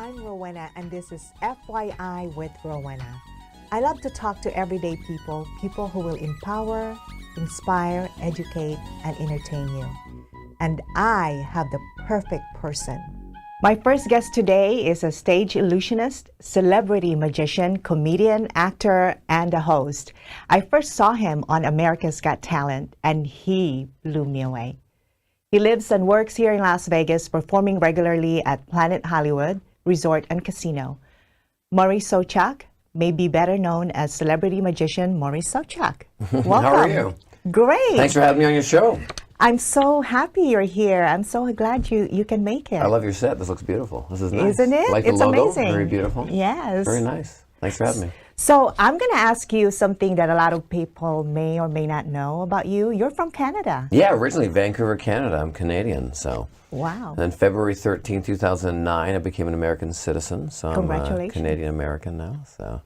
I'm Rowena, and this is FYI with Rowena. I love to talk to everyday people, people who will empower, inspire, educate, and entertain you. And I have the perfect person. My first guest today is a stage illusionist, celebrity magician, comedian, actor, and a host. I first saw him on America's Got Talent, and he blew me away. He lives and works here in Las Vegas, performing regularly at Planet Hollywood Resort and Casino. SawChuck may be better known as celebrity magician SawChuck. Welcome. How are you? Great. Thanks for having me on your show. I'm so happy you're here. I'm so glad you can make it. I love your set. This looks beautiful. This is nice. Isn't it? Like the It's logo. amazing. Very beautiful. Yes. Very nice. Thanks for having me. So I'm going to ask you something that a lot of people may or may not know about you. You're from Canada. Yeah, originally Vancouver, Canada. I'm Canadian, so. Wow. And then February 13, 2009, I became an American citizen. So I'm a Canadian American now. So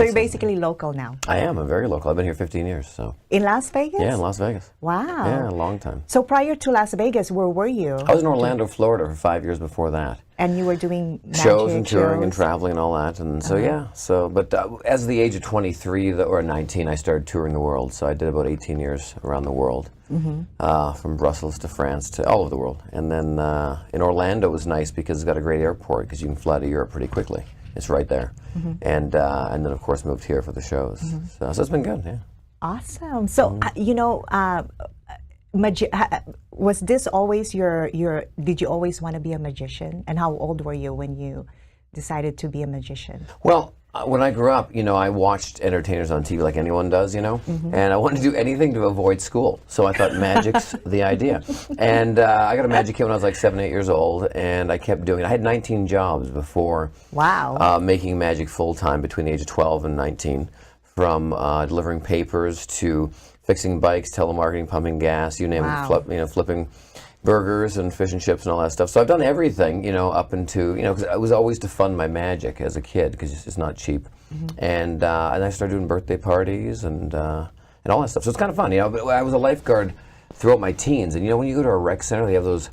you're basically local now. I am. I'm very local. I've been here 15 years. So. In Las Vegas? Yeah, in Las Vegas. Wow. Yeah, a long time. So prior to Las Vegas, where were you? I was in Orlando, Florida for 5 years before that. And you were doing magic shows and touring and traveling and all that. And so, yeah. So, but as the age of 23 or 19, I started touring the world. So I did about 18 years around the world, from Brussels to France to all over the world. And then in Orlando was nice because it's got a great airport because you can fly to Europe pretty quickly. It's right there. And then, of course, moved here for the shows. So it's been good, yeah. Awesome. So, was this always did you always want to be a magician? And how old were you when you decided to be a magician? Well, when I grew up, I watched entertainers on TV like anyone does, and I wanted to do anything to avoid school. So I thought magic's the idea. And I got a magic kit when I was like 7, 8 years old, and I kept doing it. I had 19 jobs before making magic full-time between the age of 12 and 19, from delivering papers to fixing bikes, telemarketing, pumping gas, you name it, flipping burgers and fish and chips and all that stuff. So I've done everything, up into, because it was always to fund my magic as a kid because it's not cheap. And I started doing birthday parties and all that stuff. So it's kind of fun, But I was a lifeguard throughout my teens. And when you go to a rec center, they have those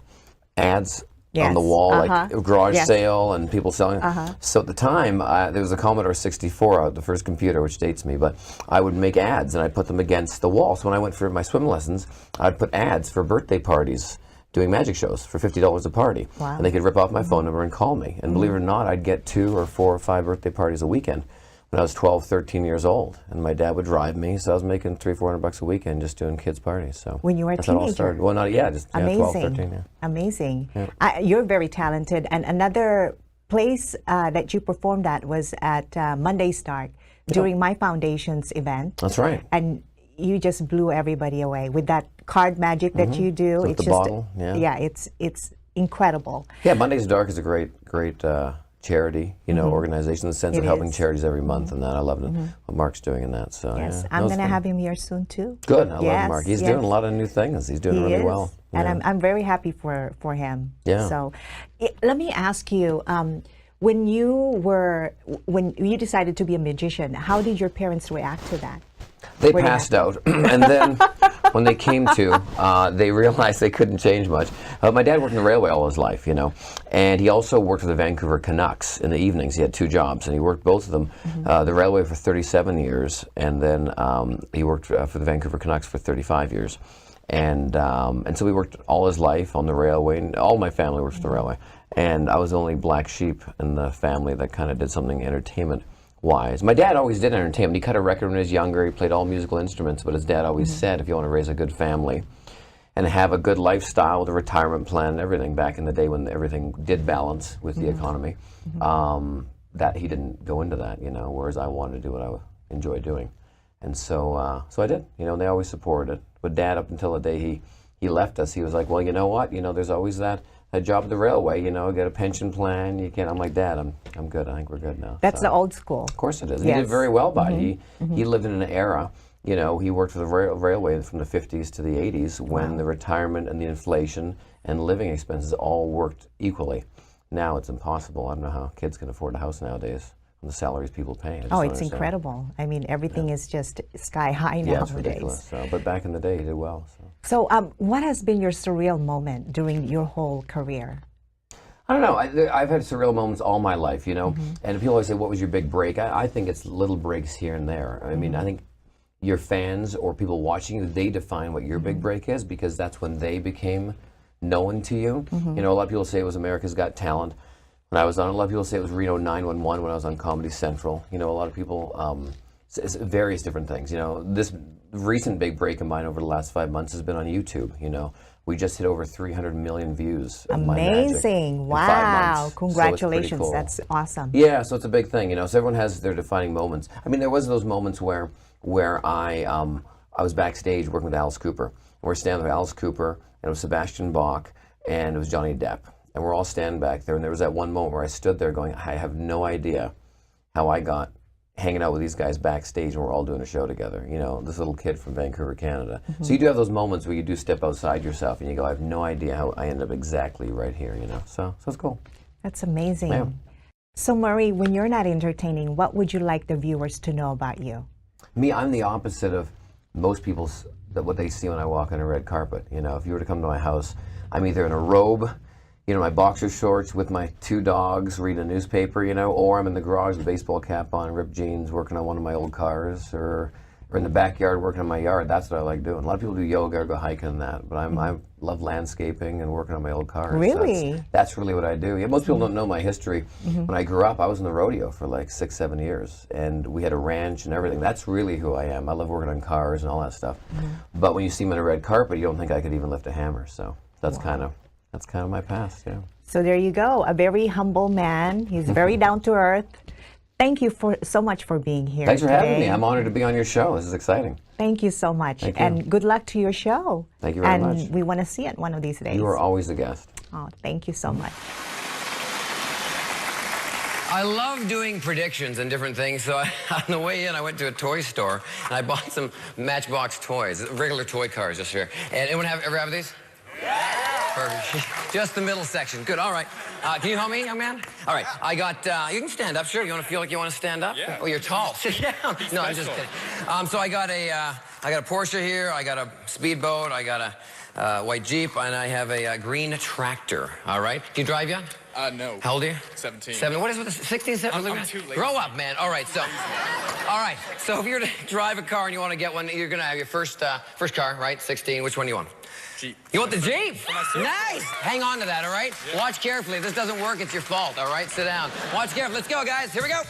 ads on the wall, like a garage sale and people selling. So at the time, there was a Commodore 64, the first computer, which dates me, but I would make ads and I'd put them against the wall. So when I went for my swim lessons, I'd put ads for birthday parties, doing magic shows for $50 a party. And they could rip off my phone number and call me. And believe it or not, I'd get 2 or 4 or 5 birthday parties a weekend when I was 12, 13 years old. And my dad would drive me, so I was making $300-400 a weekend just doing kids' parties. So when you were a teenager? That's how it all started. Well, not, just 12, 13, yeah. Amazing. Yeah. You're very talented. And another place that you performed at was at Monday's Dark during my foundation's event. That's right. And you just blew everybody away with that card magic that you do. With it's the bottle, it's incredible. Yeah, Monday's Dark is a great charity, organization in the sense of helping charities every month, and that I love what Mark's doing in that. So yes, I'm going to have him here soon too. Good, I love Mark. He's doing a lot of new things. He's doing really well. And I'm very happy for him. Yeah. So let me ask you, when you decided to be a magician, how did your parents react to that? They passed out, and then when they came to, they realized they couldn't change much. My dad worked in the railway all his life, and he also worked for the Vancouver Canucks in the evenings. He had 2 jobs, and he worked both of them, the railway for 37 years, and then he worked for the Vancouver Canucks for 35 years. And so we worked all his life on the railway, and all my family worked for the railway. And I was the only black sheep in the family that kind of did something entertainment-wise. My dad always did entertainment. He cut a record when he was younger. He played all musical instruments, but his dad always said, if you want to raise a good family and have a good lifestyle with a retirement plan and everything, back in the day when everything did balance with the economy, that he didn't go into that, whereas I wanted to do what I enjoyed doing. And so I did. They always supported it. But Dad, up until the day he left us, he was like, well, you know what? There's always that job at the railway, get a pension plan. You can't. I'm like, Dad, I'm good. I think we're good now. That's the old school. Of course it is. Yes. He did very well by it. He lived in an era, he worked for the railway from the 50s to the 80s when the retirement and the inflation and living expenses all worked equally. Now it's impossible. I don't know how kids can afford a house nowadays. The salaries people pay. It's incredible. I mean, everything is just sky high nowadays. Yeah, it's ridiculous. So, but back in the day, he did well. So what has been your surreal moment during your whole career? I don't know. I've had surreal moments all my life, you know. And people always say, "What was your big break?" I think it's little breaks here and there. I mean, I think your fans or people watching you, they define what your big break is because that's when they became known to you. You know, a lot of people say it was America's Got Talent. When I was on, a lot of people say it was Reno 911 when I was on Comedy Central. You know, a lot of people, it's various different things. You know, this recent big break of mine over the last 5 months has been on YouTube. You know, we just hit over 300 million views. Of my magic Amazing. in 5 Wow. months. Congratulations. So it's pretty cool. That's awesome. Yeah, so it's a big thing, you know. So everyone has their defining moments. I mean, there was those moments where I was backstage working with Alice Cooper. We're standing with Alice Cooper, and it was Sebastian Bach, and it was Johnny Depp. And we're all standing back there, and there was that one moment where I stood there going, I have no idea how I got hanging out with these guys backstage and we're all doing a show together. You know, this little kid from Vancouver, Canada. So you do have those moments where you do step outside yourself and you go, I have no idea how I ended up exactly right here, you know. So it's cool. That's amazing. Yeah. So, Murray, when you're not entertaining, what would you like the viewers to know about you? Me, I'm the opposite of most people's, what they see when I walk on a red carpet. You know, if you were to come to my house, I'm either in a robe, you know, my boxer shorts with my 2 dogs, reading a newspaper, you know, or I'm in the garage with a baseball cap on, ripped jeans, working on one of my old cars, or in the backyard working on my yard. That's what I like doing. A lot of people do yoga or go hiking and that, but I love landscaping and working on my old cars. Really? That's really what I do. Yeah, most people don't know my history. When I grew up, I was in the rodeo for like 6-7 years, and we had a ranch and everything. That's really who I am. I love working on cars and all that stuff. But when you see me on a red carpet, you don't think I could even lift a hammer. So that's kind of my past, yeah. So there you go, a very humble man. He's very down to earth. Thank you so much for being here. Thanks for today. having me. I'm honored to be on your show. This is exciting. Thank you so much. Thank you. And good luck to your show. Thank you very much. And we want to see it one of these days. You are always a guest. Oh, thank you so much. I love doing predictions and different things, so on the way in, I went to a toy store, and I bought some Matchbox toys, regular toy cars just here. And anyone ever have these? Yeah! Perfect. Just the middle section. Good, all right. Can you help me, young man? All right, I got, you can stand up, sure. You want to feel like you want to stand up? Yeah. Oh, you're tall. Sit down. No, I'm just kidding. So I got a Porsche here, I got a speedboat, I got a white Jeep, and I have a green tractor, all right? Do you drive yet? No. How old are you? 17. 7. What is it? 16, 17? I'm too late. Grow up, man. All right, so if you're to drive a car and you want to get one, you're going to have your first car, right? 16. Which one do you want? Jeep. You want the Jeep? Nice. Hang on to that, all right? Yeah. Watch carefully. If this doesn't work, it's your fault, all right? Sit down. Watch carefully. Let's go, guys. Here we go.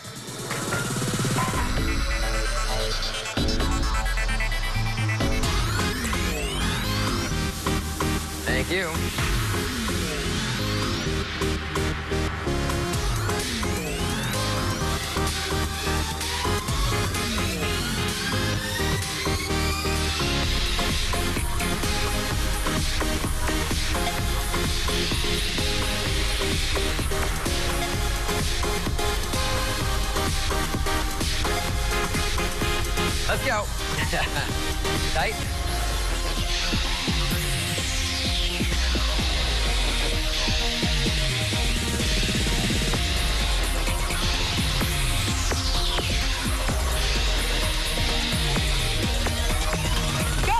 Thank you. Let's go. Tight. Go!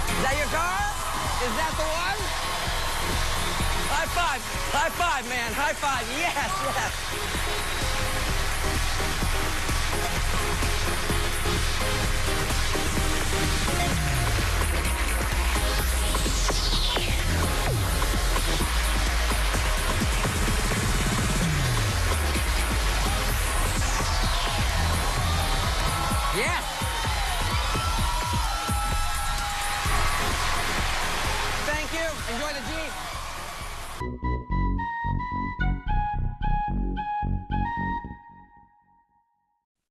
Is that your car? Is that the one? High five. High five, man. High five. Yes, yes. Yes! Thank you. Enjoy the Jeep.